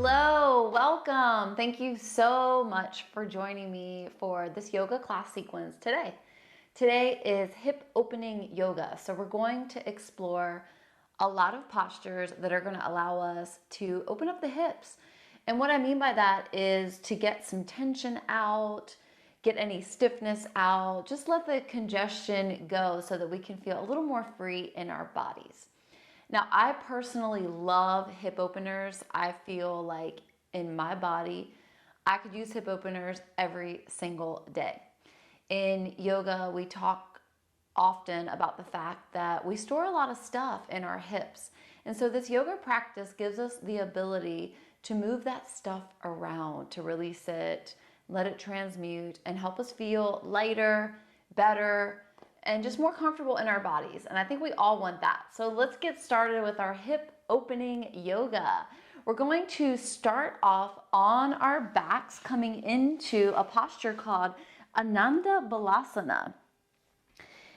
Hello, welcome. Thank you so much for joining me for this yoga class sequence today. Today is hip opening yoga. So we're going to explore a lot of postures that are going to allow us to open up the hips. And what I mean by that is to get some tension out, get any stiffness out, just let the congestion go so that we can feel a little more free in our bodies. Now, I personally love hip openers. I feel like in my body, I could use hip openers every single day. In yoga, we talk often about the fact that we store a lot of stuff in our hips. And so this yoga practice gives us the ability to move that stuff around, to release it, let it transmute, and help us feel lighter, better, and just more comfortable in our bodies. And I think we all want that. So let's get started with our hip opening yoga. We're going to start off on our backs, coming into a posture called Ananda Balasana.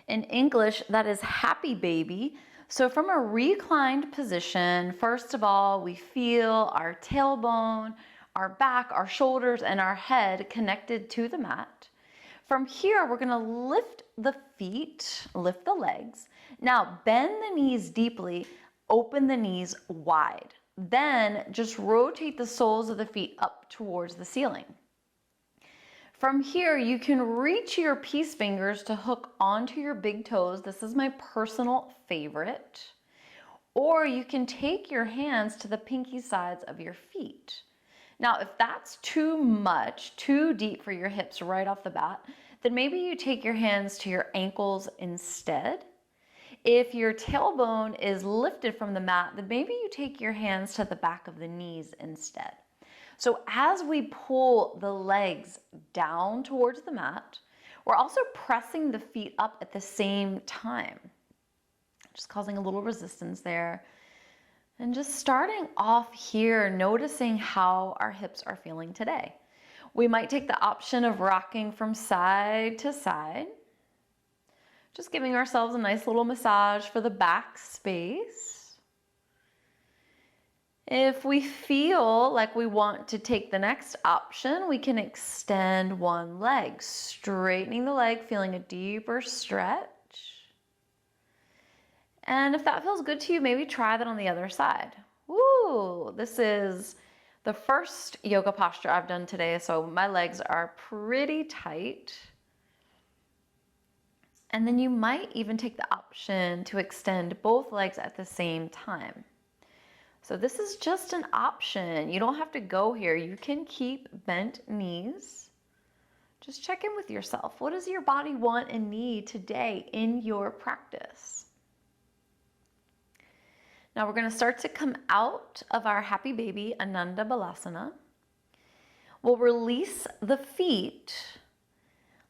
In English, that is happy baby. So from a reclined position, first of all, we feel our tailbone, our back, our shoulders, and our head connected to the mat. From here, we're gonna lift the feet, lift the legs. Now, bend the knees deeply, open the knees wide. Then just rotate the soles of the feet up towards the ceiling. From here, you can reach your peace fingers to hook onto your big toes. This is my personal favorite. Or you can take your hands to the pinky sides of your feet. Now, if that's too much, too deep for your hips right off the bat, then maybe you take your hands to your ankles instead. If your tailbone is lifted from the mat, then maybe you take your hands to the back of the knees instead. So as we pull the legs down towards the mat, we're also pressing the feet up at the same time, just causing a little resistance there. And just starting off here, noticing how our hips are feeling today. We might take the option of rocking from side to side, just giving ourselves a nice little massage for the back space. If we feel like we want to take the next option, we can extend one leg, straightening the leg, feeling a deeper stretch. And if that feels good to you, maybe try that on the other side. Woo! This is the first yoga posture I've done today, so my legs are pretty tight. And then you might even take the option to extend both legs at the same time. So this is just an option. You don't have to go here. You can keep bent knees. Just check in with yourself. What does your body want and need today in your practice? Now we're going to start to come out of our happy baby Ananda Balasana. We'll release the feet.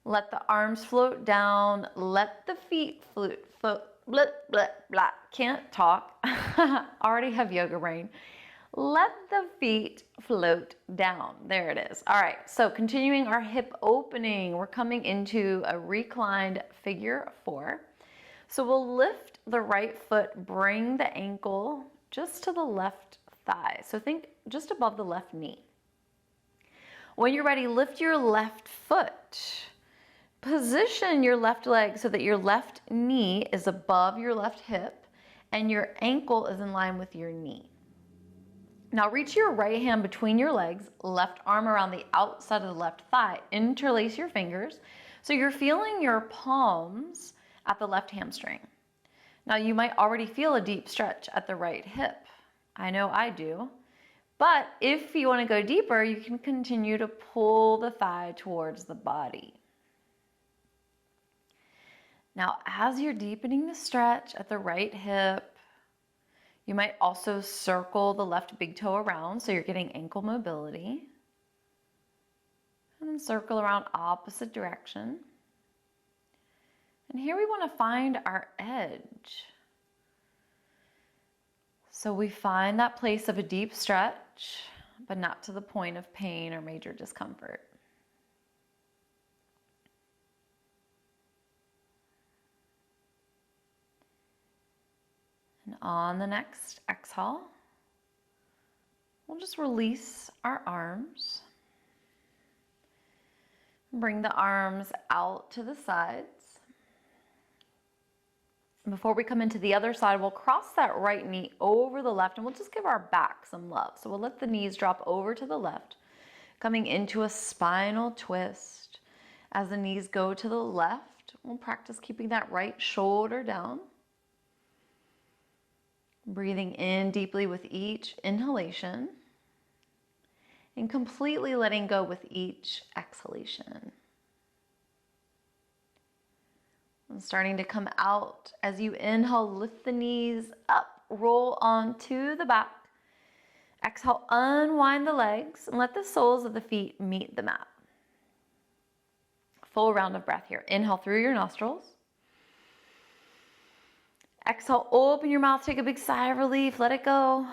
Let the arms float down. Let the feet float. Blah, blah, blah. Can't talk. Already have yoga brain. Let the feet float down. There it is. All right, so continuing our hip opening, we're coming into a reclined figure 4. So we'll lift the right foot, bring the ankle just to the left thigh. So think just above the left knee. When you're ready, lift your left foot. Position your left leg so that your left knee is above your left hip and your ankle is in line with your knee. Now reach your right hand between your legs, left arm around the outside of the left thigh. Interlace your fingers so you're feeling your palms at the left hamstring. Now you might already feel a deep stretch at the right hip. I know I do. But if you want to go deeper, you can continue to pull the thigh towards the body. Now as you're deepening the stretch at the right hip, you might also circle the left big toe around so you're getting ankle mobility. And then circle around opposite direction. And here we want to find our edge. So we find that place of a deep stretch, but not to the point of pain or major discomfort. And on the next exhale, we'll just release our arms. Bring the arms out to the sides. Before we come into the other side, we'll cross that right knee over the left, and we'll just give our back some love. So we'll let the knees drop over to the left, coming into a spinal twist. As the knees go to the left, we'll practice keeping that right shoulder down. Breathing in deeply with each inhalation, and completely letting go with each exhalation. And starting to come out. As you inhale, lift the knees up, roll onto the back. Exhale, unwind the legs and let the soles of the feet meet the mat. Full round of breath here. Inhale through your nostrils. Exhale, open your mouth, take a big sigh of relief, let it go.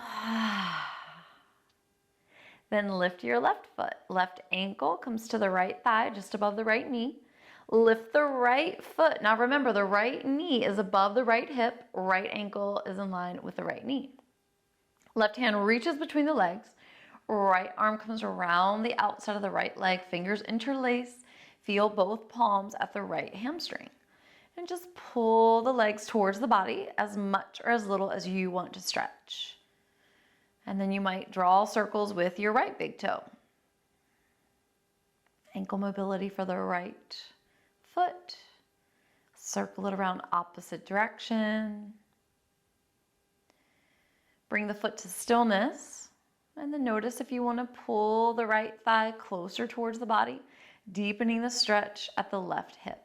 Then lift your left foot. Left ankle comes to the right thigh, just above the right knee. Lift the right foot. Now remember, the right knee is above the right hip. Right ankle is in line with the right knee. Left hand reaches between the legs. Right arm comes around the outside of the right leg. Fingers interlace. Feel both palms at the right hamstring. And just pull the legs towards the body as much or as little as you want to stretch. And then you might draw circles with your right big toe. Ankle mobility for the right foot. Circle it around opposite direction. Bring the foot to stillness. And then notice if you want to pull the right thigh closer towards the body, deepening the stretch at the left hip.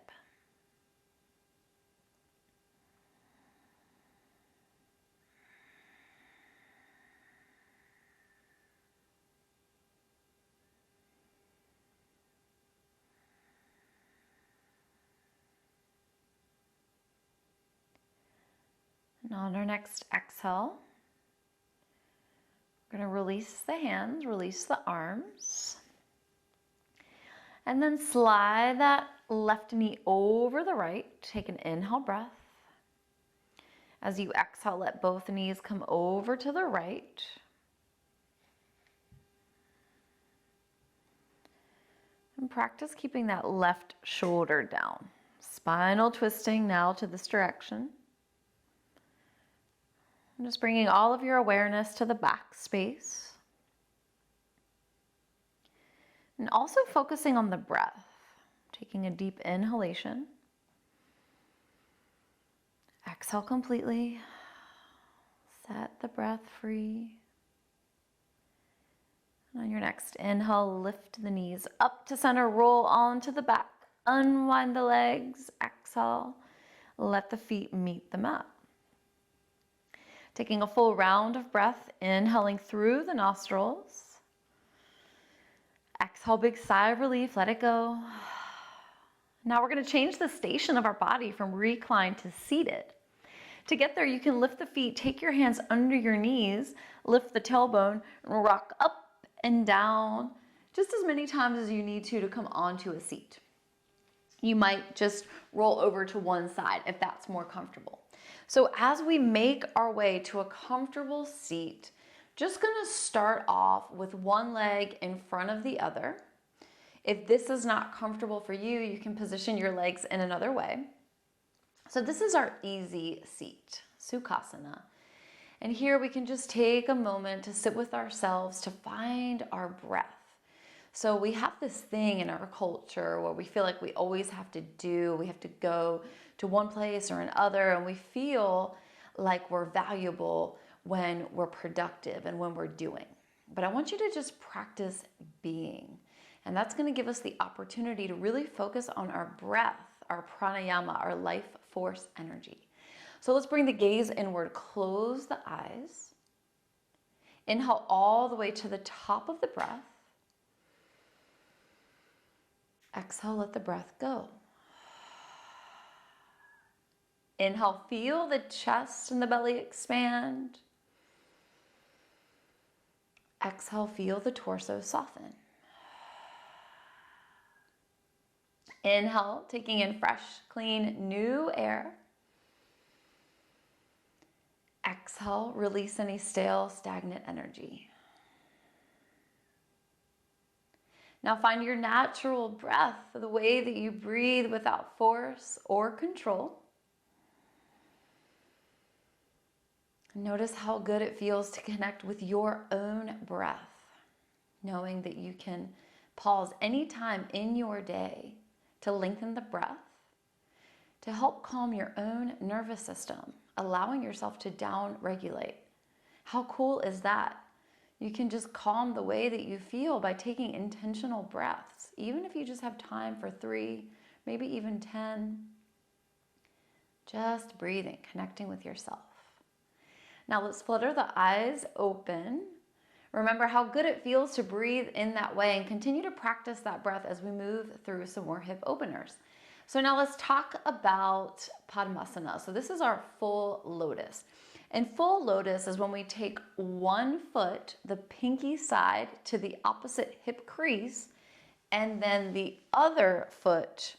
And on our next exhale, we're going to release the hands, release the arms. And then slide that left knee over the right. Take an inhale breath. As you exhale, let both knees come over to the right. And practice keeping that left shoulder down. Spinal twisting now to this direction. And just bringing all of your awareness to the back space. And also focusing on the breath. Taking a deep inhalation. Exhale completely. Set the breath free. And on your next inhale, lift the knees up to center, roll onto the back. Unwind the legs. Exhale. Let the feet meet the mat. Taking a full round of breath, inhaling through the nostrils. Exhale, big sigh of relief, let it go. Now we're going to change the station of our body from reclined to seated. To get there, you can lift the feet, take your hands under your knees, lift the tailbone, and rock up and down just as many times as you need to come onto a seat. You might just roll over to one side if that's more comfortable. So as we make our way to a comfortable seat, just gonna start off with one leg in front of the other. If this is not comfortable for you, you can position your legs in another way. So this is our easy seat, Sukhasana. And here we can just take a moment to sit with ourselves to find our breath. So we have this thing in our culture where we feel like we always have to go to one place or another, and we feel like we're valuable when we're productive and when we're doing. But I want you to just practice being. And that's going to give us the opportunity to really focus on our breath, our pranayama, our life force energy. So let's bring the gaze inward, close the eyes. Inhale all the way to the top of the breath. Exhale, let the breath go. Inhale, feel the chest and the belly expand. Exhale, feel the torso soften. Inhale, taking in fresh, clean, new air. Exhale, release any stale, stagnant energy. Now find your natural breath, the way that you breathe without force or control. Notice how good it feels to connect with your own breath, knowing that you can pause anytime in your day to lengthen the breath, to help calm your own nervous system, allowing yourself to down-regulate. How cool is that? You can just calm the way that you feel by taking intentional breaths, even if you just have time for 3, maybe even 10. Just breathing, connecting with yourself. Now let's flutter the eyes open. Remember how good it feels to breathe in that way, and continue to practice that breath as we move through some more hip openers. So now let's talk about Padmasana. So this is our full lotus. And full lotus is when we take one foot, the pinky side, to the opposite hip crease, and then the other foot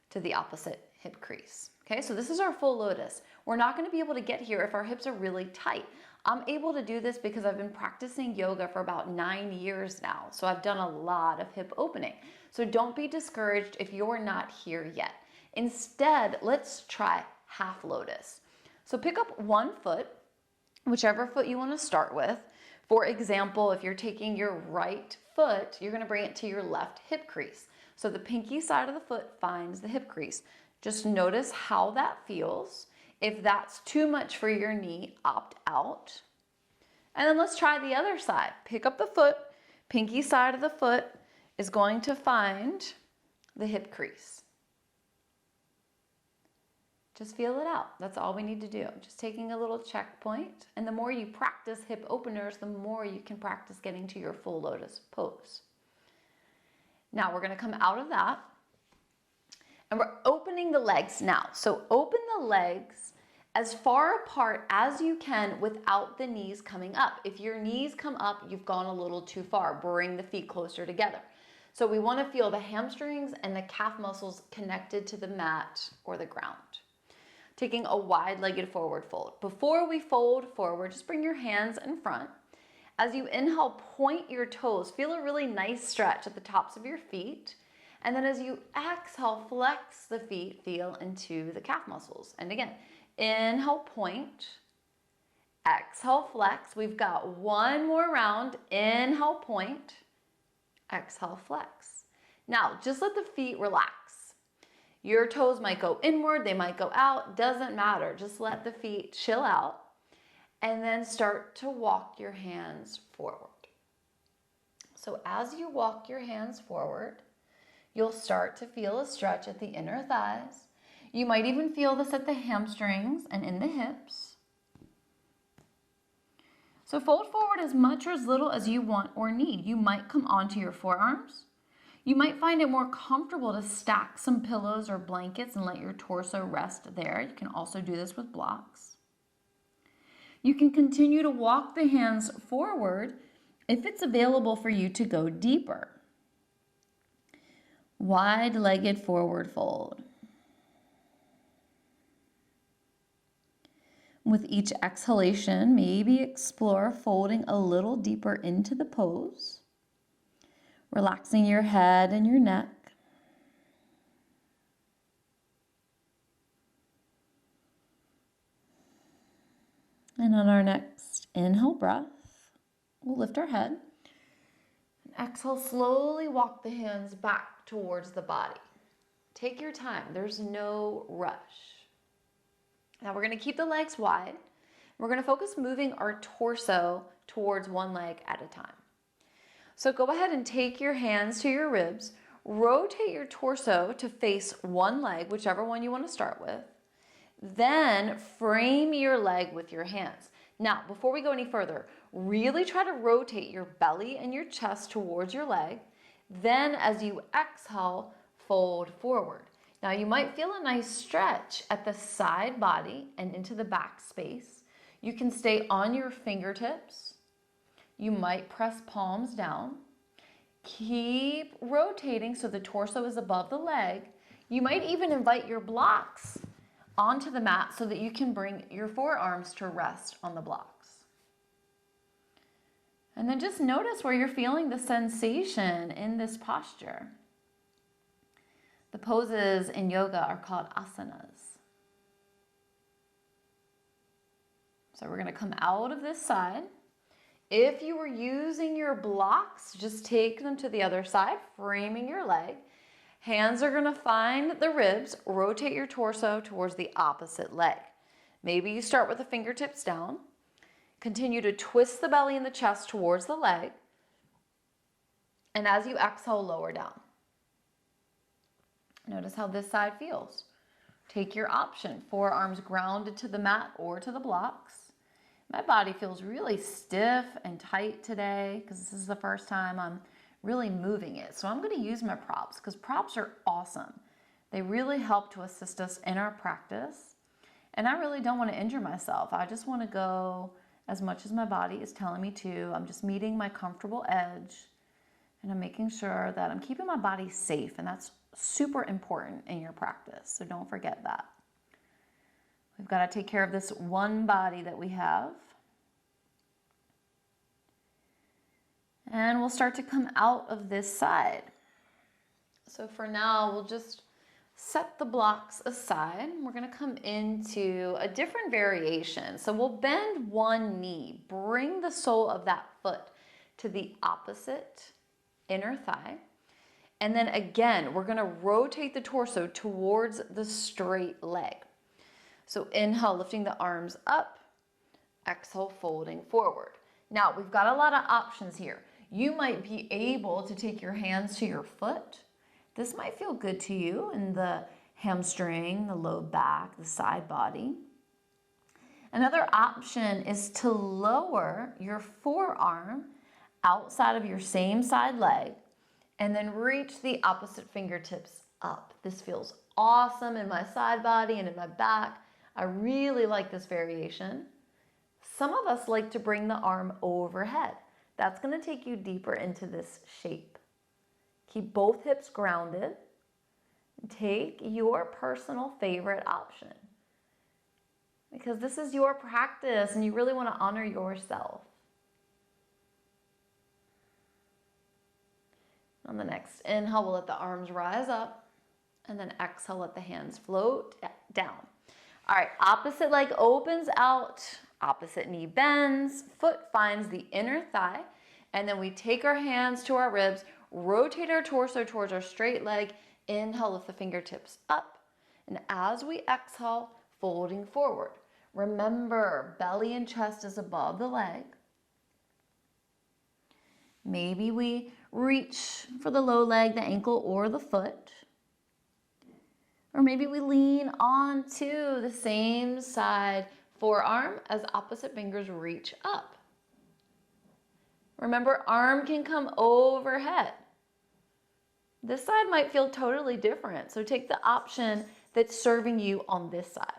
to the opposite hip crease. Okay, so this is our full lotus. We're not going to be able to get here if our hips are really tight. I'm able to do this because I've been practicing yoga for about 9 years now. So I've done a lot of hip opening. So don't be discouraged if you're not here yet. Instead, let's try half lotus. So pick up one foot, whichever foot you want to start with. For example, if you're taking your right foot, you're going to bring it to your left hip crease. So the pinky side of the foot finds the hip crease. Just notice how that feels. If that's too much for your knee, opt out. And then let's try the other side. Pick up the foot. Pinky side of the foot is going to find the hip crease. Just feel it out. That's all we need to do. Just taking a little checkpoint. And the more you practice hip openers, the more you can practice getting to your full lotus pose. Now we're going to come out of that. And we're opening the legs now. So open the legs as far apart as you can without the knees coming up. If your knees come up, you've gone a little too far. Bring the feet closer together. So we want to feel the hamstrings and the calf muscles connected to the mat or the ground. Taking a wide-legged forward fold. Before we fold forward, just bring your hands in front. As you inhale, point your toes. Feel a really nice stretch at the tops of your feet. And then as you exhale, flex the feet, feel into the calf muscles. And again, inhale, point. Exhale, flex. We've got one more round. Inhale, point. Exhale, flex. Now, just let the feet relax. Your toes might go inward, they might go out, doesn't matter. Just let the feet chill out. And then start to walk your hands forward. So as you walk your hands forward, you'll start to feel a stretch at the inner thighs. You might even feel this at the hamstrings and in the hips. So fold forward as much or as little as you want or need. You might come onto your forearms. You might find it more comfortable to stack some pillows or blankets and let your torso rest there. You can also do this with blocks. You can continue to walk the hands forward if it's available for you to go deeper. Wide-legged forward fold. With each exhalation, maybe explore folding a little deeper into the pose, relaxing your head and your neck. And on our next inhale breath, we'll lift our head. And exhale, slowly walk the hands back towards the body. Take your time. There's no rush. Now we're going to keep the legs wide. We're going to focus moving our torso towards one leg at a time. So go ahead and take your hands to your ribs. Rotate your torso to face one leg, whichever one you want to start with. Then frame your leg with your hands. Now, before we go any further, really try to rotate your belly and your chest towards your leg. Then as you exhale, fold forward. Now you might feel a nice stretch at the side body and into the back space. You can stay on your fingertips. You might press palms down. Keep rotating so the torso is above the leg. You might even invite your blocks onto the mat so that you can bring your forearms to rest on the blocks. And then just notice where you're feeling the sensation in this posture. The poses in yoga are called asanas. So we're going to come out of this side. If you were using your blocks, just take them to the other side, framing your leg. Hands are going to find the ribs. Rotate your torso towards the opposite leg. Maybe you start with the fingertips down. Continue to twist the belly and the chest towards the leg. And as you exhale, lower down. Notice how this side feels. Take your option. Forearms grounded to the mat or to the blocks. My body feels really stiff and tight today because this is the first time I'm really moving it. So I'm going to use my props because props are awesome. They really help to assist us in our practice. And I really don't want to injure myself. I just want to go as much as my body is telling me to. I'm just meeting my comfortable edge, and I'm making sure that I'm keeping my body safe, and that's super important in your practice, so don't forget that. We've got to take care of this one body that we have. And we'll start to come out of this side. So for now, we'll just set the blocks aside. We're going to come into a different variation. So we'll bend one knee, bring the sole of that foot to the opposite inner thigh. And then again, we're going to rotate the torso towards the straight leg. So inhale, lifting the arms up. Exhale, folding forward. Now, we've got a lot of options here. You might be able to take your hands to your foot. This might feel good to you in the hamstring, the low back, the side body. Another option is to lower your forearm outside of your same side leg and then reach the opposite fingertips up. This feels awesome in my side body and in my back. I really like this variation. Some of us like to bring the arm overhead. That's going to take you deeper into this shape. Keep both hips grounded. Take your personal favorite option because this is your practice and you really want to honor yourself. On the next inhale, we'll let the arms rise up, and then exhale, let the hands float down. All right, opposite leg opens out, opposite knee bends, foot finds the inner thigh, and then we take our hands to our ribs, rotate our torso towards our straight leg, inhale, lift the fingertips up, and as we exhale, folding forward. Remember, belly and chest is above the leg. Maybe we reach for the low leg, the ankle, or the foot. Or maybe we lean onto the same side forearm as opposite fingers reach up. Remember, arm can come overhead. This side might feel totally different, so take the option that's serving you on this side.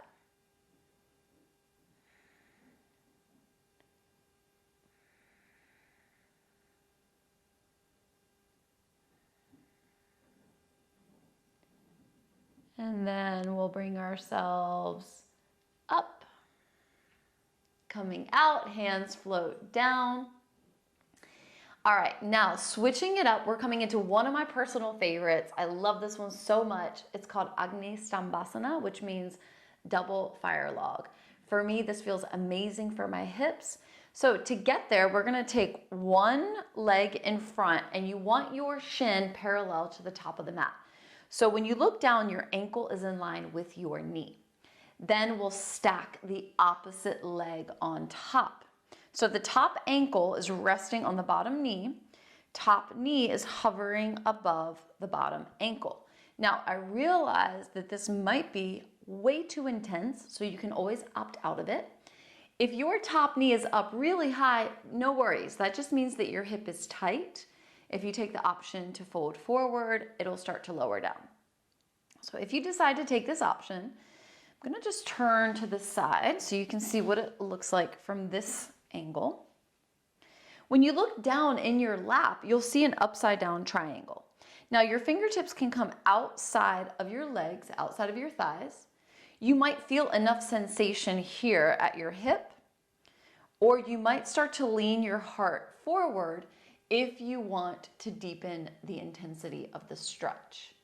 And then we'll bring ourselves up, coming out, hands float down. All right, now switching it up, we're coming into one of my personal favorites. I love this one so much. It's called Agni Stambasana, which means double fire log. For me, this feels amazing for my hips. So to get there, we're gonna take one leg in front and you want your shin parallel to the top of the mat. So when you look down, your ankle is in line with your knee. Then we'll stack the opposite leg on top. So the top ankle is resting on the bottom knee. Top knee is hovering above the bottom ankle. Now, I realize that this might be way too intense, so you can always opt out of it. If your top knee is up really high, no worries. That just means that your hip is tight. If you take the option to fold forward, it'll start to lower down. So if you decide to take this option, I'm gonna just turn to the side so you can see what it looks like from this angle. When you look down in your lap, you'll see an upside down triangle. Now your fingertips can come outside of your legs, outside of your thighs. You might feel enough sensation here at your hip, or you might start to lean your heart forward if you want to deepen the intensity of the stretch.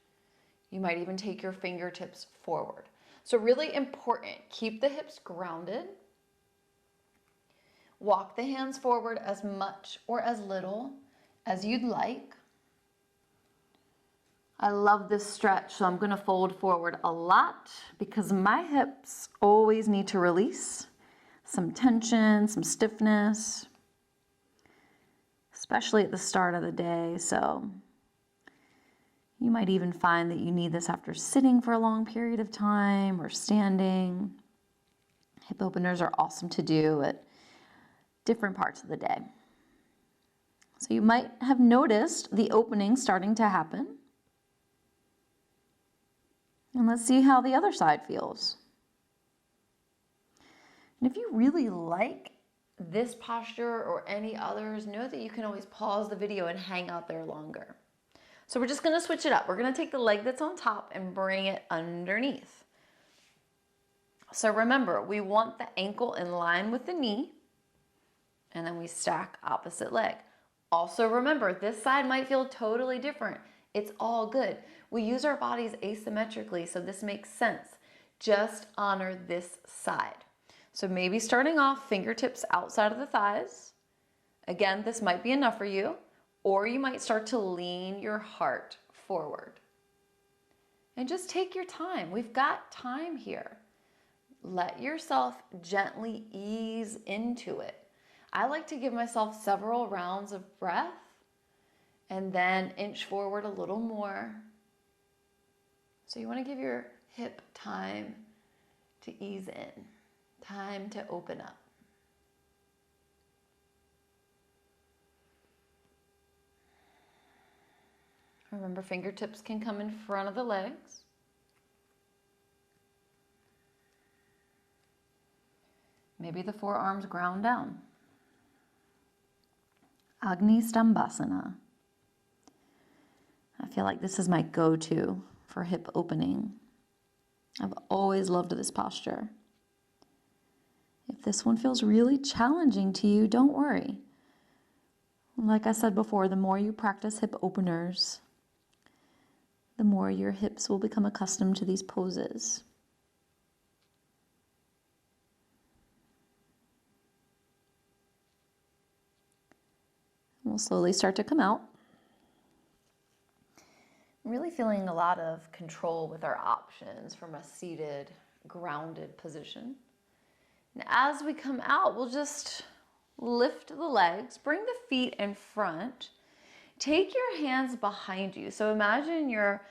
You might even take your fingertips forward. So really important, keep the hips grounded. Walk the hands forward as much or as little as you'd like. I love this stretch, so I'm going to fold forward a lot because my hips always need to release some tension, some stiffness, especially at the start of the day. So you might even find that you need this after sitting for a long period of time or standing. Hip openers are awesome to do at different parts of the day. So you might have noticed the opening starting to happen. And let's see how the other side feels. And if you really like this posture or any others, know that you can always pause the video and hang out there longer. So we're just going to switch it up. We're going to take the leg that's on top and bring it underneath. So remember, we want the ankle in line with the knee, and then we stack opposite leg. Also remember, this side might feel totally different. It's all good. We use our bodies asymmetrically, so this makes sense. Just honor this side. So maybe starting off, fingertips outside of the thighs. Again, this might be enough for you, or you might start to lean your heart forward. And just take your time. We've got time here. Let yourself gently ease into it. I like to give myself several rounds of breath and then inch forward a little more. So you want to give your hip time to ease in, time to open up. Remember, fingertips can come in front of the legs. Maybe the forearms ground down. Agni Stambasana. I feel like this is my go-to for hip opening. I've always loved this posture. If this one feels really challenging to you, don't worry. Like I said before, the more you practice hip openers, the more your hips will become accustomed to these poses. We'll slowly start to come out. I'm really feeling a lot of control with our options from a seated, grounded position. And as we come out, we'll just lift the legs, bring the feet in front. Take your hands behind you. So imagine your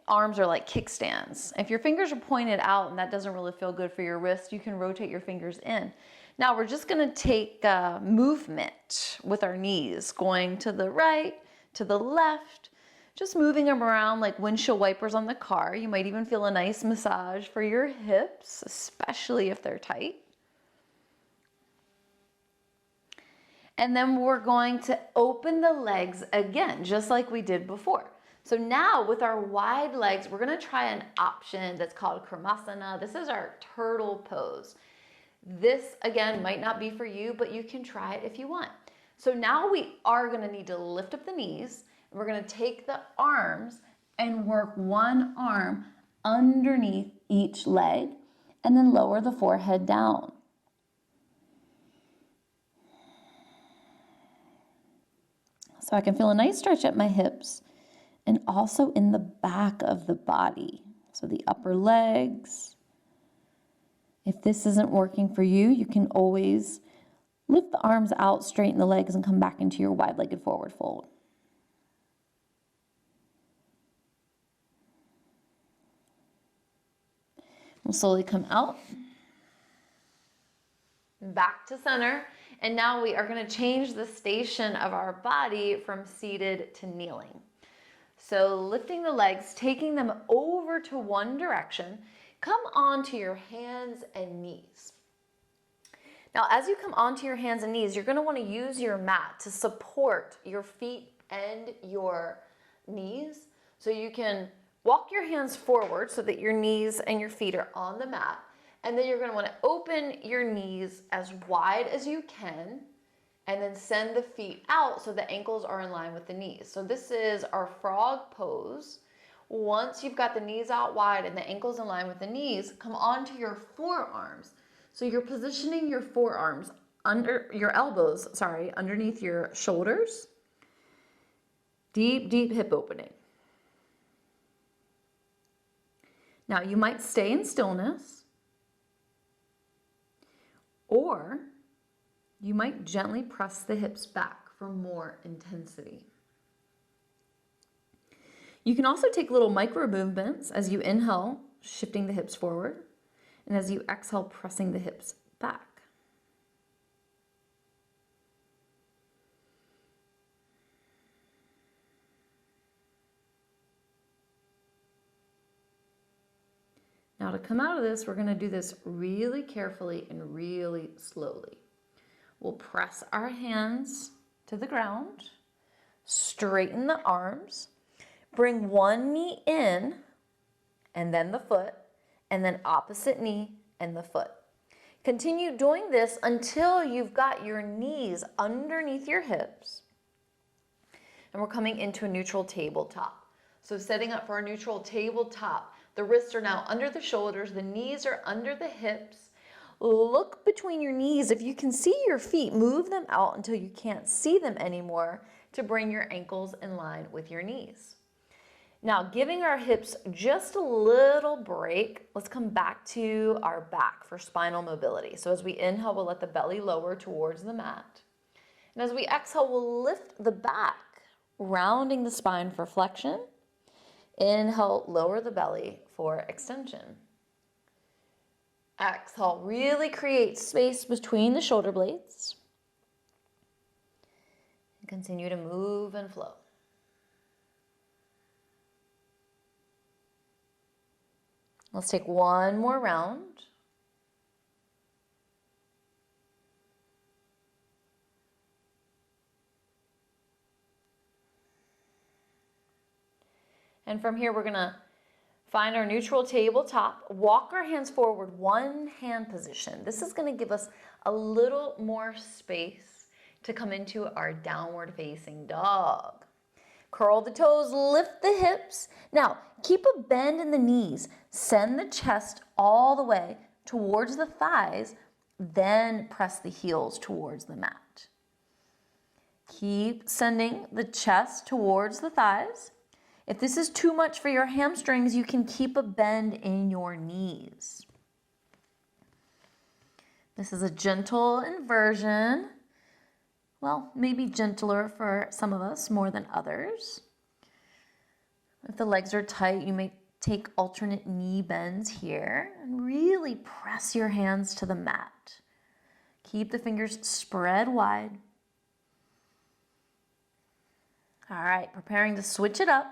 arms are like kickstands. If your fingers are pointed out and that doesn't really feel good for your wrist, you can rotate your fingers in. Now we're just going to take movement with our knees, going to the right, to the left, just moving them around like windshield wipers on the car. You might even feel a nice massage for your hips, especially if they're tight. And then we're going to open the legs again, just like we did before. So now with our wide legs, we're going to try an option that's called Kurmasana. This is our turtle pose. This, again, might not be for you, but you can try it if you want. So now we are going to need to lift up the knees. And we're going to take the arms and work one arm underneath each leg and then lower the forehead down. So I can feel a nice stretch at my hips and also in the back of the body. So the upper legs. If this isn't working for you, you can always lift the arms out, straighten the legs, and come back into your wide-legged forward fold. We'll slowly come out, back to center, and now we are going to change the station of our body from seated to kneeling. So lifting the legs, taking them over to one direction, come onto your hands and knees. Now, as you come onto your hands and knees, you're going to want to use your mat to support your feet and your knees. So you can walk your hands forward so that your knees and your feet are on the mat. And then you're going to want to open your knees as wide as you can, and then send the feet out so the ankles are in line with the knees. So this is our frog pose. Once you've got the knees out wide and the ankles in line with the knees, come onto your forearms. So you're positioning your forearms under your elbows, underneath your shoulders. Deep, deep hip opening. Now you might stay in stillness, or you might gently press the hips back for more intensity. You can also take little micro movements as you inhale, shifting the hips forward, and as you exhale, pressing the hips back. Now to come out of this, we're going to do this really carefully and really slowly. We'll press our hands to the ground, straighten the arms, bring one knee in, and then the foot, and then opposite knee and the foot. Continue doing this until you've got your knees underneath your hips. And we're coming into a neutral tabletop. So setting up for our neutral tabletop, the wrists are now under the shoulders, the knees are under the hips. Look between your knees. If you can see your feet, move them out until you can't see them anymore to bring your ankles in line with your knees. Now, giving our hips just a little break, let's come back to our back for spinal mobility. So as we inhale, we'll let the belly lower towards the mat. And as we exhale, we'll lift the back, rounding the spine for flexion. Inhale, lower the belly for extension. Exhale, really create space between the shoulder blades. And continue to move and flow. Let's take one more round. And from here, we're going to find our neutral tabletop, walk our hands forward, one hand position. This is going to give us a little more space to come into our downward facing dog. Curl the toes, lift the hips. Now, keep a bend in the knees. Send the chest all the way towards the thighs, then press the heels towards the mat. Keep sending the chest towards the thighs. If this is too much for your hamstrings, you can keep a bend in your knees. This is a gentle inversion. Well, maybe gentler for some of us more than others. If the legs are tight, you may take alternate knee bends here and really press your hands to the mat. Keep the fingers spread wide. All right, preparing to switch it up.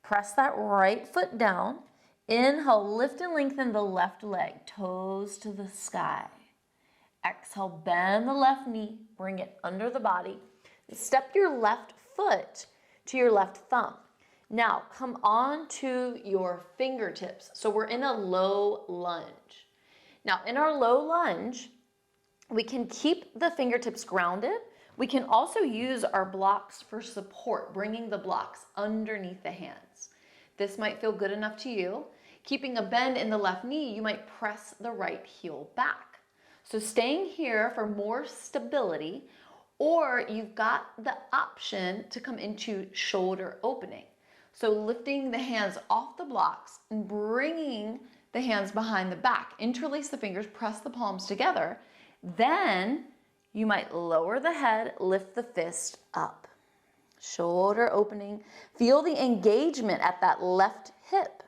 Press that right foot down. Inhale, lift and lengthen the left leg, toes to the sky. Exhale, bend the left knee, bring it under the body. Step your left foot to your left thumb. Now, come on to your fingertips. So we're in a low lunge. Now, in our low lunge, we can keep the fingertips grounded. We can also use our blocks for support, bringing the blocks underneath the hands. This might feel good enough to you. Keeping a bend in the left knee, you might press the right heel back. So staying here for more stability, or you've got the option to come into shoulder opening. So lifting the hands off the blocks and bringing the hands behind the back. Interlace the fingers, press the palms together. Then you might lower the head, lift the fist up. Shoulder opening. Feel the engagement at that left hip.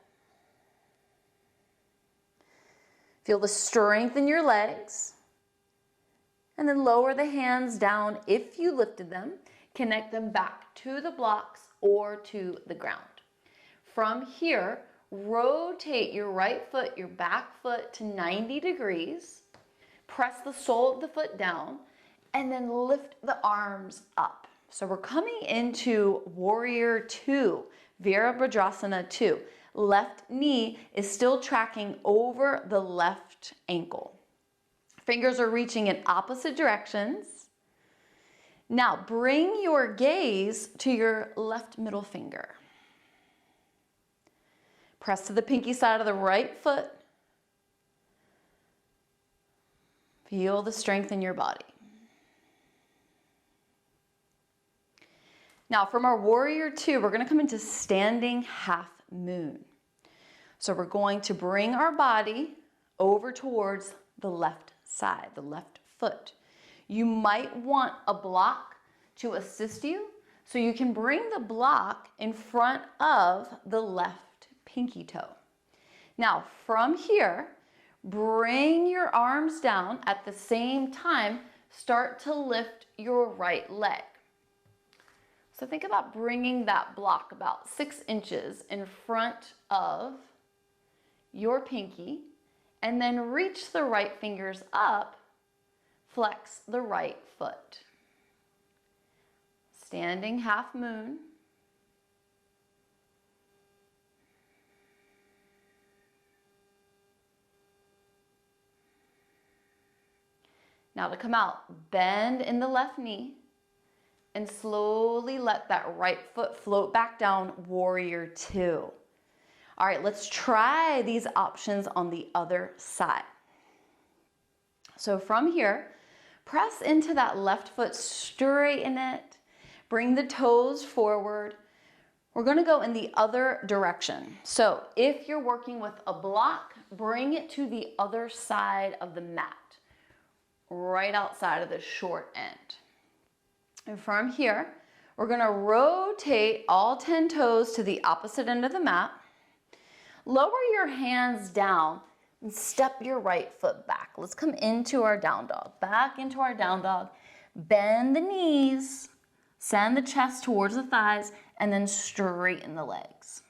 Feel the strength in your legs. And then lower the hands down if you lifted them. Connect them back to the blocks or to the ground. From here, rotate your right foot, your back foot to 90 degrees. Press the sole of the foot down and then lift the arms up. So we're coming into Warrior 2, Virabhadrasana 2. left knee is still tracking over the left ankle. Fingers are reaching in opposite directions. Now bring your gaze to your left middle finger. Press to the pinky side of the right foot. Feel the strength in your body. Now from our warrior two, we're going to come into standing half moon. So we're going to bring our body over towards the left side, the left foot. You might want a block to assist you, so you can bring the block in front of the left pinky toe. Now from here, bring your arms down. At the same time, start to lift your right leg. So think about bringing that block about 6 inches in front of your pinky, and then reach the right fingers up, flex the right foot. Standing half moon. Now to come out, bend in the left knee and slowly let that right foot float back down, warrior two. All right, let's try these options on the other side. So from here, press into that left foot, straighten it, bring the toes forward. We're gonna go in the other direction. So if you're working with a block, bring it to the other side of the mat, right outside of the short end. And from here, we're gonna rotate all 10 toes to the opposite end of the mat. Lower your hands down and step your right foot back. Let's come into our down dog, back into our down dog. Bend the knees, send the chest towards the thighs, and then straighten the legs.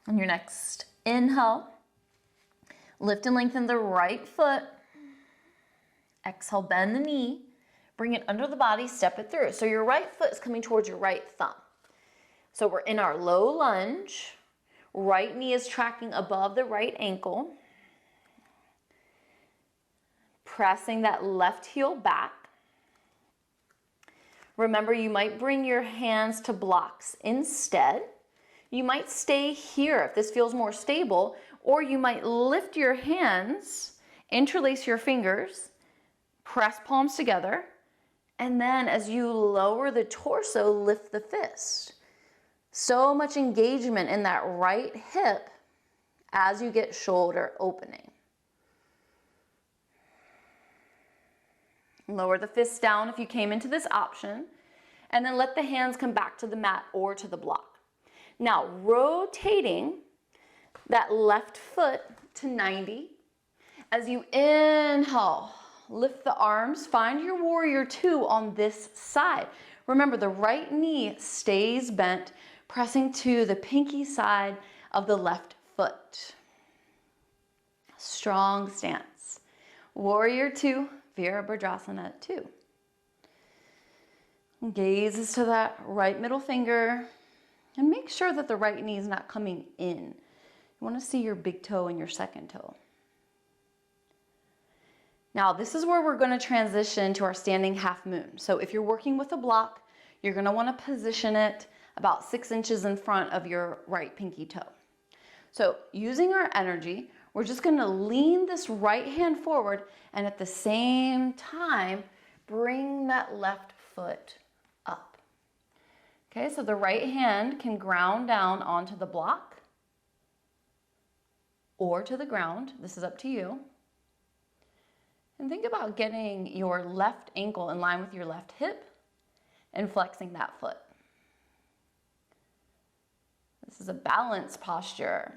On your next inhale, lift and lengthen the right foot. Exhale, bend the knee, bring it under the body, step it through. So your right foot is coming towards your right thumb. So we're in our low lunge. Right knee is tracking above the right ankle. Pressing that left heel back. Remember, you might bring your hands to blocks instead. You might stay here if this feels more stable, or you might lift your hands, interlace your fingers, press palms together, and then as you lower the torso, lift the fist. So much engagement in that right hip as you get shoulder opening. Lower the fist down if you came into this option, and then let the hands come back to the mat or to the block. Now, rotating that left foot to 90. As you inhale, lift the arms, find your warrior two on this side. Remember, the right knee stays bent, pressing to the pinky side of the left foot. Strong stance. Warrior two, Virabhadrasana 2. Gazes to that right middle finger, and make sure that the right knee is not coming in. You want to see your big toe and your second toe. Now, this is where we're going to transition to our standing half moon. So if you're working with a block, you're going to want to position it about 6 inches in front of your right pinky toe. So using our energy, we're just going to lean this right hand forward, and at the same time, bring that left foot up. Okay, so the right hand can ground down onto the block or to the ground. This is up to you. And think about getting your left ankle in line with your left hip and flexing that foot. This is a balanced posture.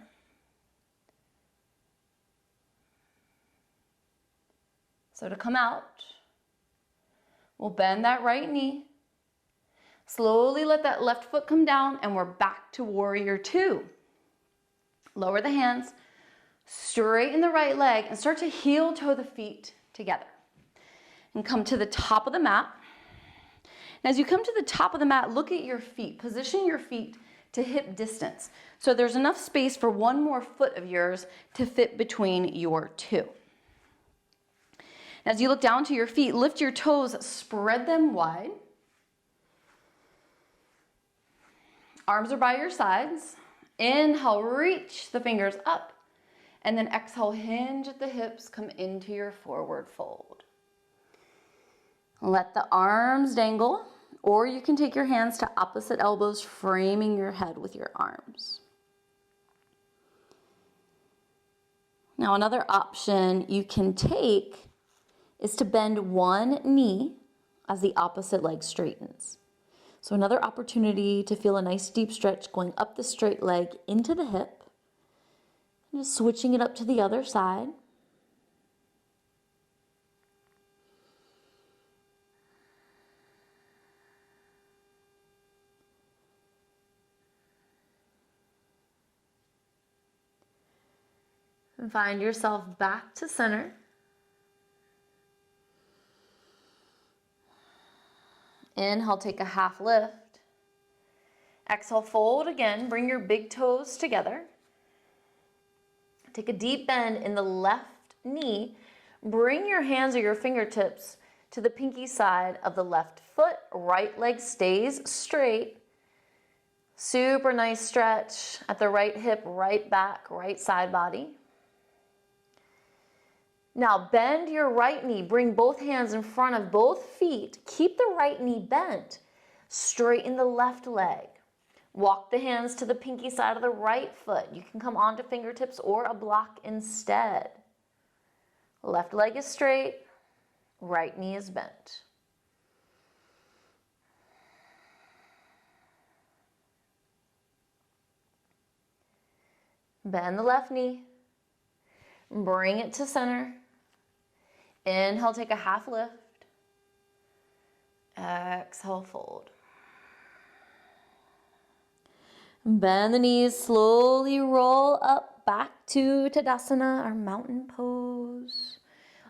So to come out, we'll bend that right knee. Slowly let that left foot come down, and we're back to warrior two. Lower the hands, straighten the right leg, and start to heel toe the feet together. And come to the top of the mat. And as you come to the top of the mat, look at your feet. Position your feet to hip distance. So there's enough space for one more foot of yours to fit between your two. As you look down to your feet, lift your toes, spread them wide. Arms are by your sides. Inhale, reach the fingers up. And then exhale, hinge at the hips, come into your forward fold. Let the arms dangle, or you can take your hands to opposite elbows, framing your head with your arms. Now, another option you can take is to bend one knee as the opposite leg straightens. So another opportunity to feel a nice deep stretch going up the straight leg into the hip. And just switching it up to the other side. And find yourself back to center. Inhale, take a half lift. Exhale, fold again. Bring your big toes together. Take a deep bend in the left knee. Bring your hands or your fingertips to the pinky side of the left foot. Right leg stays straight. Super nice stretch at the right hip, right back, right side body. Now bend your right knee. Bring both hands in front of both feet. Keep the right knee bent. Straighten the left leg. Walk the hands to the pinky side of the right foot. You can come onto fingertips or a block instead. Left leg is straight. Right knee is bent. Bend the left knee. Bring it to center. Inhale, take a half lift. Exhale, fold. Bend the knees, slowly roll up back to Tadasana, our mountain pose.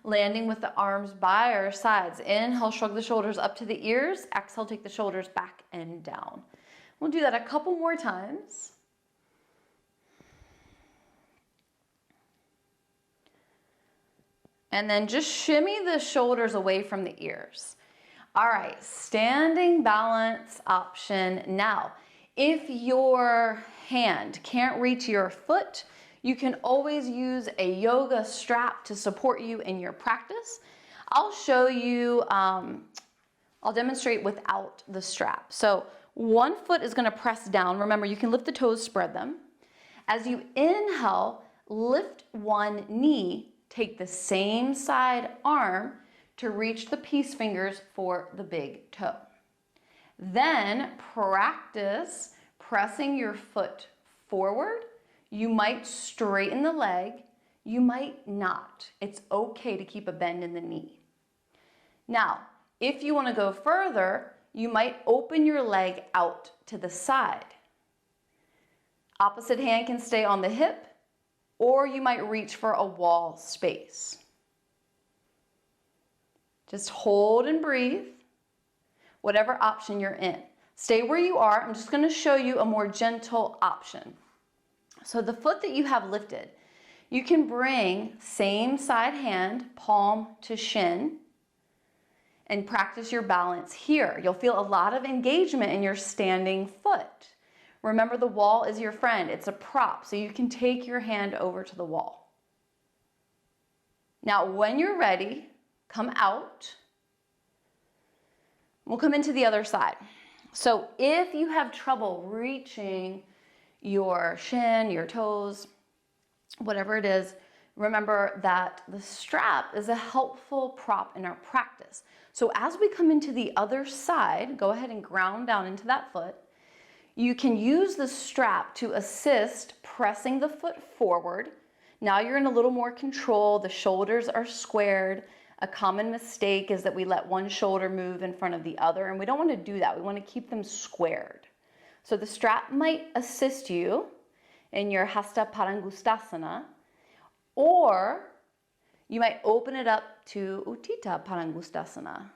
Landing with the arms by our sides. Inhale, shrug the shoulders up to the ears. Exhale, take the shoulders back and down. We'll do that a couple more times. And then just shimmy the shoulders away from the ears. All right, standing balance option now. If your hand can't reach your foot, you can always use a yoga strap to support you in your practice. I'll show you, I'll demonstrate without the strap. So one foot is gonna press down. Remember, you can lift the toes, spread them. As you inhale, lift one knee. Take the same side arm to reach the peace fingers for the big toe. Then practice pressing your foot forward. You might straighten the leg, you might not. It's okay to keep a bend in the knee. Now, if you want to go further, you might open your leg out to the side. Opposite hand can stay on the hip, or you might reach for a wall space. Just hold and breathe, whatever option you're in. Stay where you are. I'm just going to show you a more gentle option. So the foot that you have lifted, you can bring same side hand, palm to shin, and practice your balance here. You'll feel a lot of engagement in your standing foot. Remember, the wall is your friend. It's a prop, so you can take your hand over to the wall. Now, when you're ready, come out. We'll come into the other side. So if you have trouble reaching your shin, your toes, whatever it is, remember that the strap is a helpful prop in our practice. So as we come into the other side, go ahead and ground down into that foot. You can use the strap to assist pressing the foot forward. Now you're in a little more control. The shoulders are squared. A common mistake is that we let one shoulder move in front of the other, and we don't want to do that. We want to keep them squared. So the strap might assist you in your Hasta Parangustasana, or you might open it up to Uttita Parangustasana.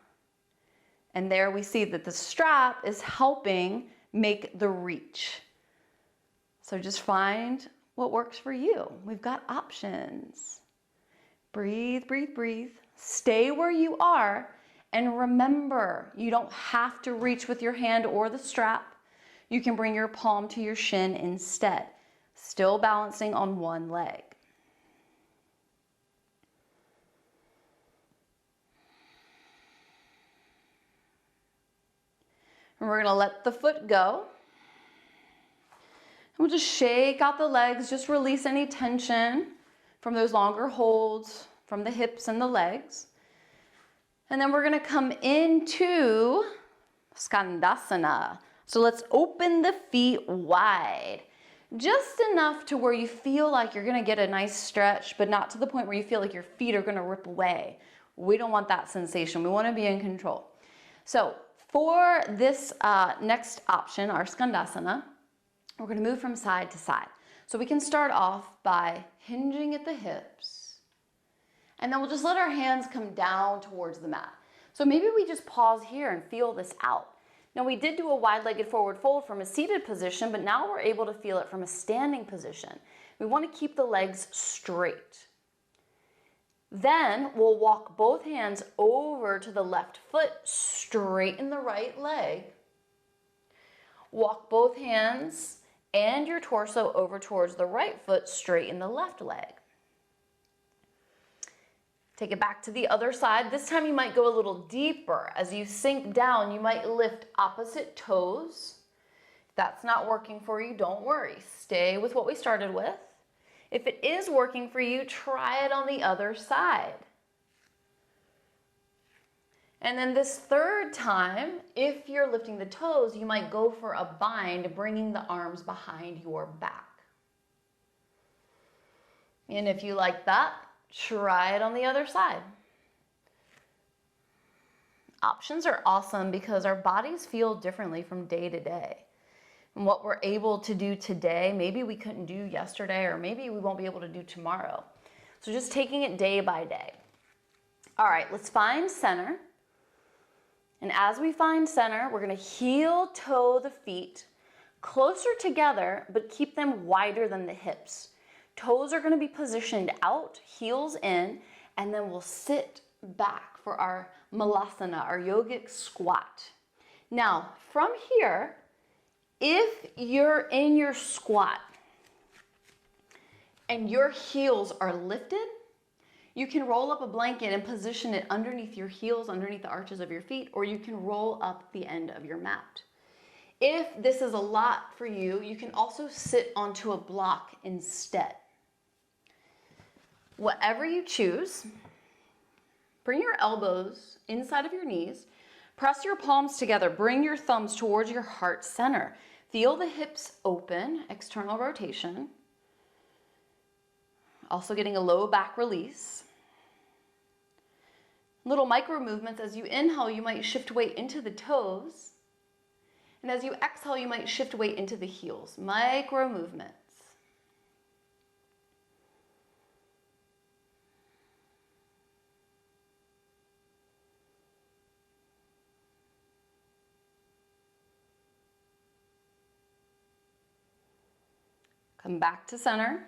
And there we see that the strap is helping make the reach. So just find what works for you. We've got options. Breathe, breathe, breathe. Stay where you are. And remember, you don't have to reach with your hand or the strap. You can bring your palm to your shin instead, still balancing on one leg. And we're gonna let the foot go. And we'll just shake out the legs, just release any tension from those longer holds from the hips and the legs. And then we're gonna come into Stambasana. So let's open the feet wide. Just enough to where you feel like you're gonna get a nice stretch, but not to the point where you feel like your feet are gonna rip away. We don't want that sensation. We wanna be in control. So for this next option, our Stambasana, we're gonna move from side to side. So we can start off by hinging at the hips. And then we'll just let our hands come down towards the mat. So maybe we just pause here and feel this out. Now we did do a wide-legged forward fold from a seated position, but now we're able to feel it from a standing position. We want to keep the legs straight. Then we'll walk both hands over to the left foot, straighten the right leg. Walk both hands and your torso over towards the right foot, straighten the left leg. Take it back to the other side. This time you might go a little deeper. As you sink down, you might lift opposite toes. If that's not working for you, don't worry. Stay with what we started with. If it is working for you, try it on the other side. And then this third time, if you're lifting the toes, you might go for a bind, bringing the arms behind your back. And if you like that, try it on the other side. Options are awesome because our bodies feel differently from day to day. And what we're able to do today, maybe we couldn't do yesterday, or maybe we won't be able to do tomorrow. So just taking it day by day. All right, let's find center. And as we find center, we're gonna heel toe the feet closer together, but keep them wider than the hips. Toes are going to be positioned out, heels in, and then we'll sit back for our Balasana, our yogic squat. Now, from here, if you're in your squat and your heels are lifted, you can roll up a blanket and position it underneath your heels, underneath the arches of your feet, or you can roll up the end of your mat. If this is a lot for you, you can also sit onto a block instead. Whatever you choose, bring your elbows inside of your knees, press your palms together, bring your thumbs towards your heart center. Feel the hips open, external rotation. Also getting a low back release. Little micro movements. As you inhale, you might shift weight into the toes. And as you exhale, you might shift weight into the heels. Micro movements. Come back to center.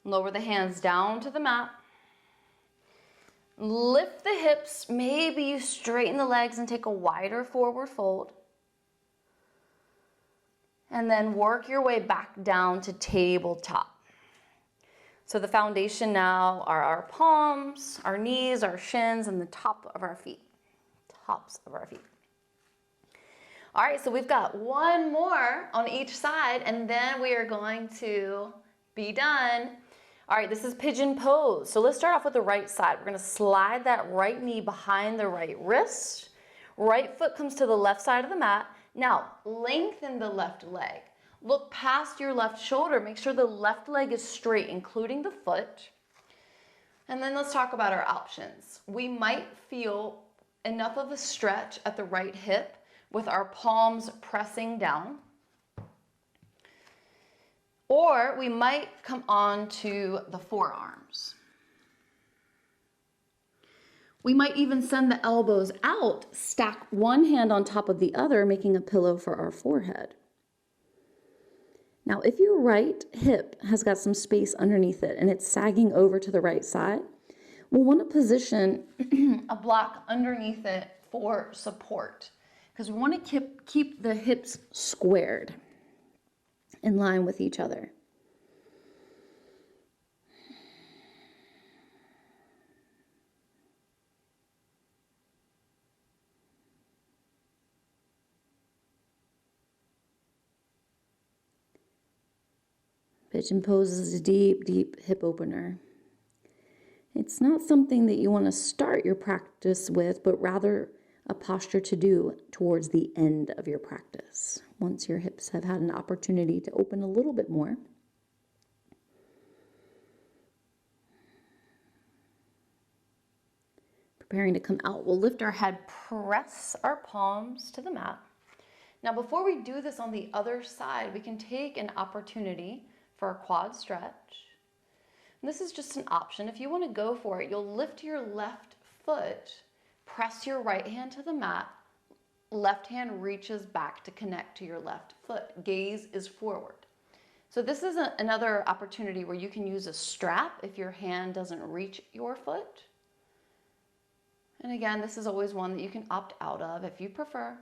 Lower the hands down to the mat. Lift the hips. Maybe you straighten the legs and take a wider forward fold. And then work your way back down to tabletop. So the foundation now are our palms, our knees, our shins, and the top of our feet. Tops of our feet. All right, so we've got one more on each side, and then we are going to be done. All right, this is pigeon pose. So let's start off with the right side. We're gonna slide that right knee behind the right wrist. Right foot comes to the left side of the mat. Now, lengthen the left leg. Look past your left shoulder. Make sure the left leg is straight, including the foot. And then let's talk about our options. We might feel enough of a stretch at the right hip with our palms pressing down. Or we might come on to the forearms. We might even send the elbows out, stack one hand on top of the other, making a pillow for our forehead. Now, if your right hip has got some space underneath it and it's sagging over to the right side, we'll want to position a block underneath it for support, because we want to keep the hips squared in line with each other. Pigeon pose is a deep, deep hip opener. It's not something that you want to start your practice with, but rather a posture to do towards the end of your practice, once your hips have had an opportunity to open a little bit more. Preparing to come out, we'll lift our head, press our palms to the mat. Now, before we do this on the other side, we can take an opportunity for a quad stretch. And this is just an option. If you want to go for it, you'll lift your left foot, press your right hand to the mat, left hand reaches back to connect to your left foot. Gaze is forward. So this is another opportunity where you can use a strap if your hand doesn't reach your foot. And again, this is always one that you can opt out of if you prefer.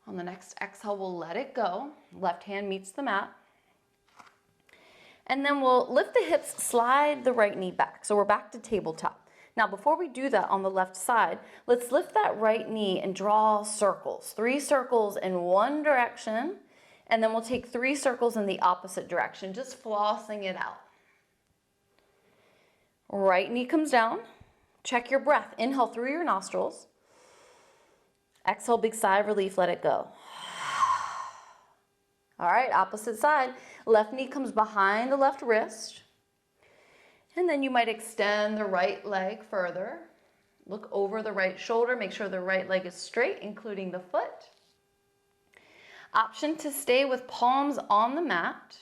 On the next exhale, we'll let it go. Left hand meets the mat. And then we'll lift the hips, slide the right knee back. So we're back to tabletop. Now, before we do that on the left side, let's lift that right knee and draw circles. 3 circles in one direction, and then we'll take 3 circles in the opposite direction, just flossing it out. Right knee comes down. Check your breath. Inhale through your nostrils. Exhale, big sigh of relief, let it go. All right, opposite side. Left knee comes behind the left wrist. And then you might extend the right leg further. Look over the right shoulder. Make sure the right leg is straight, including the foot. Option to stay with palms on the mat.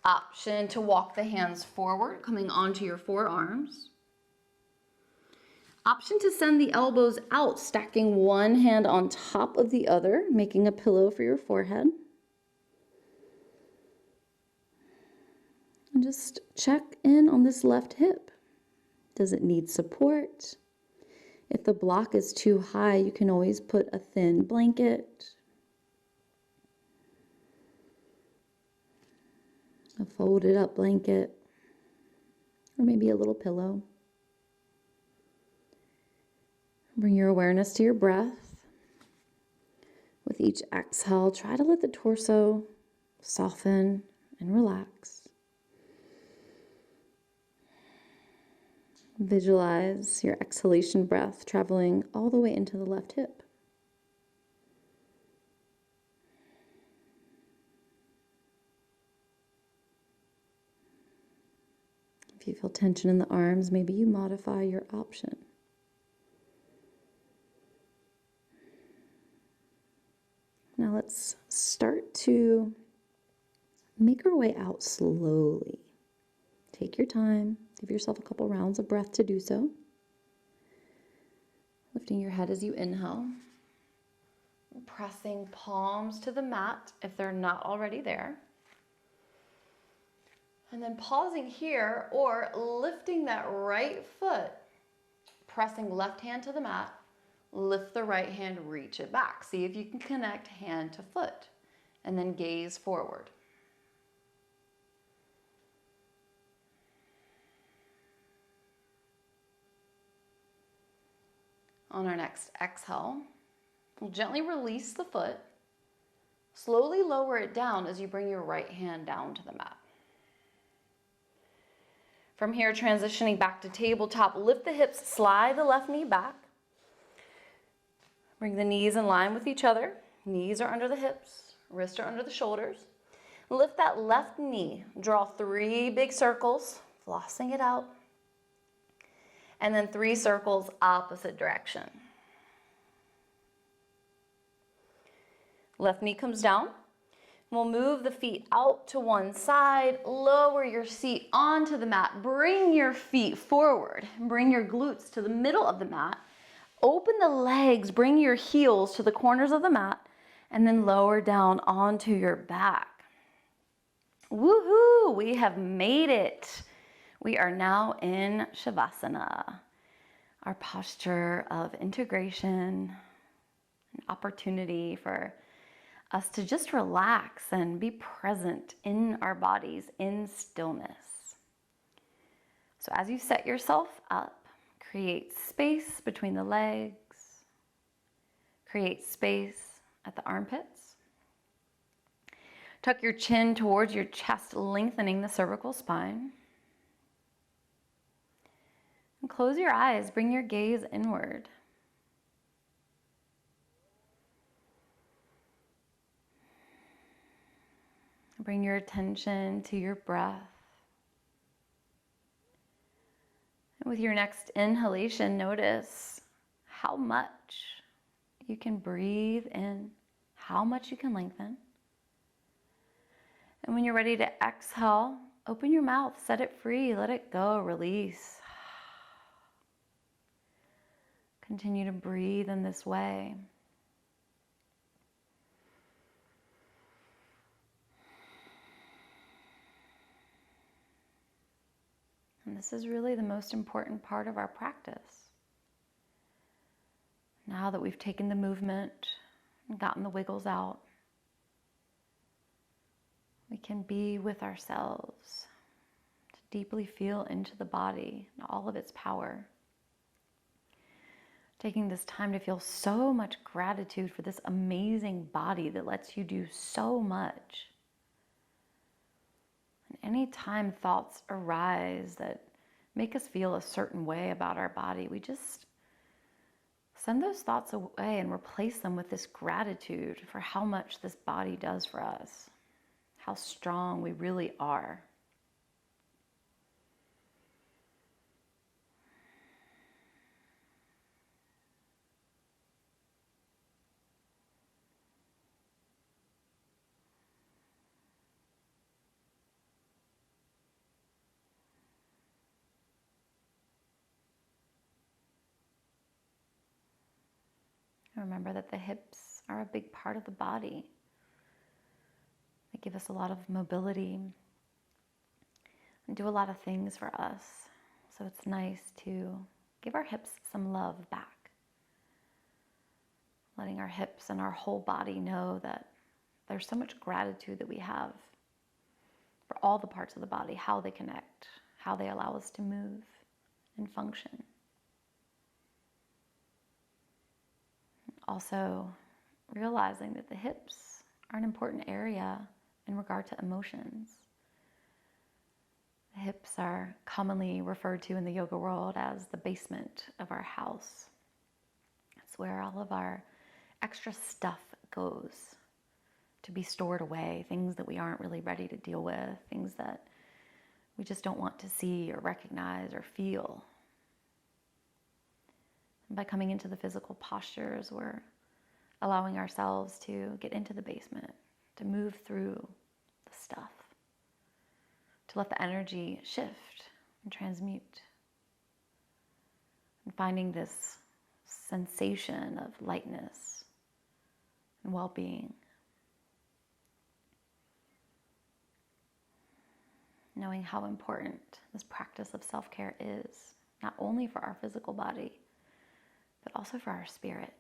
Option to walk the hands forward, coming onto your forearms. Option to send the elbows out, stacking one hand on top of the other, making a pillow for your forehead. And just check in on this left hip. Does it need support? If the block is too high, you can always put a thin blanket, a folded up blanket, or maybe a little pillow. Bring your awareness to your breath. With each exhale, try to let the torso soften and relax. Visualize your exhalation breath traveling all the way into the left hip. If you feel tension in the arms, maybe you modify your option. Now let's start to make our way out slowly. Take your time. Give yourself a couple rounds of breath to do so. Lifting your head as you inhale. Pressing palms to the mat if they're not already there. And then pausing here or lifting that right foot. Pressing left hand to the mat. Lift the right hand, reach it back. See if you can connect hand to foot. And then gaze forward. On our next exhale, we'll gently release the foot. Slowly lower it down as you bring your right hand down to the mat. From here, transitioning back to tabletop, lift the hips, slide the left knee back. Bring the knees in line with each other. Knees are under the hips, wrists are under the shoulders. Lift that left knee, draw 3 big circles, flossing it out. And then 3 circles opposite direction. Left knee comes down. We'll move the feet out to one side, lower your seat onto the mat, bring your feet forward, bring your glutes to the middle of the mat, open the legs, bring your heels to the corners of the mat, and then lower down onto your back. Woohoo! We have made it. We are now in Savasana, our posture of integration, an opportunity for us to just relax and be present in our bodies in stillness. So as you set yourself up, create space between the legs, create space at the armpits. Tuck your chin towards your chest, lengthening the cervical spine. And close your eyes, bring your gaze inward. Bring your attention to your breath. And with your next inhalation, notice how much you can breathe in, how much you can lengthen. And when you're ready to exhale, open your mouth, set it free, let it go, release. Continue to breathe in this way. And this is really the most important part of our practice. Now that we've taken the movement and gotten the wiggles out, we can be with ourselves, to deeply feel into the body and all of its power. Taking this time to feel so much gratitude for this amazing body that lets you do so much. And anytime thoughts arise that make us feel a certain way about our body, we just send those thoughts away and replace them with this gratitude for how much this body does for us, how strong we really are. Remember that the hips are a big part of the body. They give us a lot of mobility and do a lot of things for us. So it's nice to give our hips some love back. Letting our hips and our whole body know that there's so much gratitude that we have for all the parts of the body, how they connect, how they allow us to move and function. Also, realizing that the hips are an important area in regard to emotions. The hips are commonly referred to in the yoga world as the basement of our house. It's where all of our extra stuff goes to be stored away, things that we aren't really ready to deal with, things that we just don't want to see or recognize or feel. By coming into the physical postures, we're allowing ourselves to get into the basement, to move through the stuff, to let the energy shift and transmute, and finding this sensation of lightness and well-being. Knowing how important this practice of self-care is, not only for our physical body, but also for our spirit.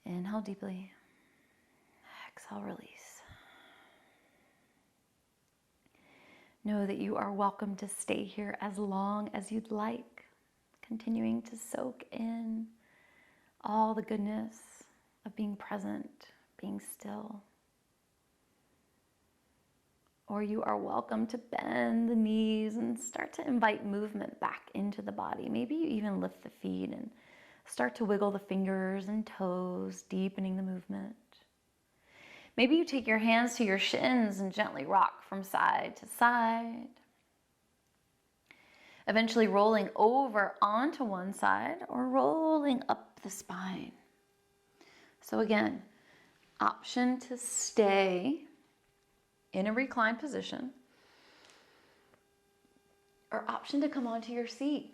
Inhale deeply. Exhale, release. Know that you are welcome to stay here as long as you'd like, continuing to soak in all the goodness of being present, being still. Or you are welcome to bend the knees and start to invite movement back into the body. Maybe you even lift the feet and start to wiggle the fingers and toes, deepening the movement. Maybe you take your hands to your shins and gently rock from side to side. Eventually rolling over onto one side or rolling up up the spine. So again, option to stay in a reclined position, or option to come onto your seat.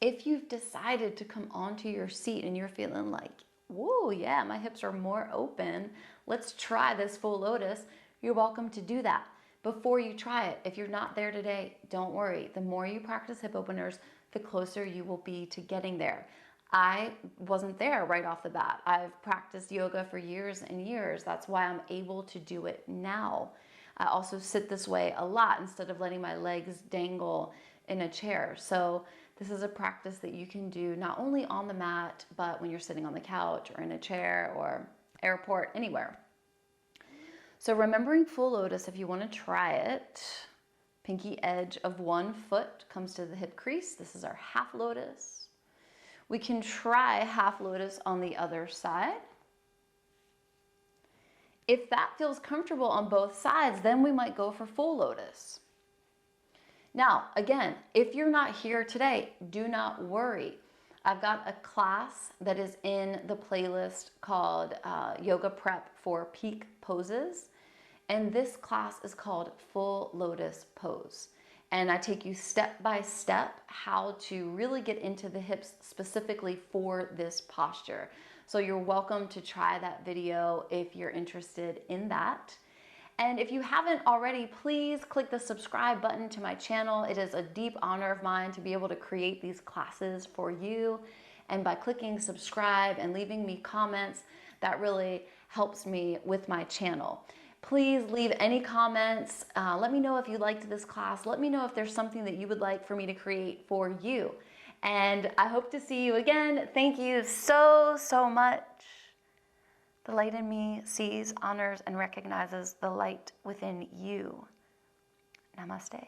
If you've decided to come onto your seat and you're feeling like, whoa, yeah, my hips are more open, let's try this full lotus, you're welcome to do that. Before you try it, if you're not there today, don't worry. The more you practice hip openers, the closer you will be to getting there. I wasn't there right off the bat. I've practiced yoga for years and years. That's why I'm able to do it now. I also sit this way a lot instead of letting my legs dangle in a chair. So this is a practice that you can do not only on the mat, but when you're sitting on the couch or in a chair or airport, anywhere. So remembering full lotus, if you want to try it, pinky edge of one foot comes to the hip crease. This is our half lotus. We can try half lotus on the other side. If that feels comfortable on both sides, then we might go for full lotus. Now, again, if you're not here today, do not worry. I've got a class that is in the playlist called Yoga Prep for Peak Poses. And this class is called Full Lotus Pose. And I take you step by step how to really get into the hips specifically for this posture. So you're welcome to try that video if you're interested in that. And if you haven't already, please click the subscribe button to my channel. It is a deep honor of mine to be able to create these classes for you. And by clicking subscribe and leaving me comments, that really helps me with my channel. Please leave any comments. Let me know if you liked this class. Let me know if there's something that you would like for me to create for you. And I hope to see you again. Thank you so, so much. The light in me sees, honors, and recognizes the light within you. Namaste.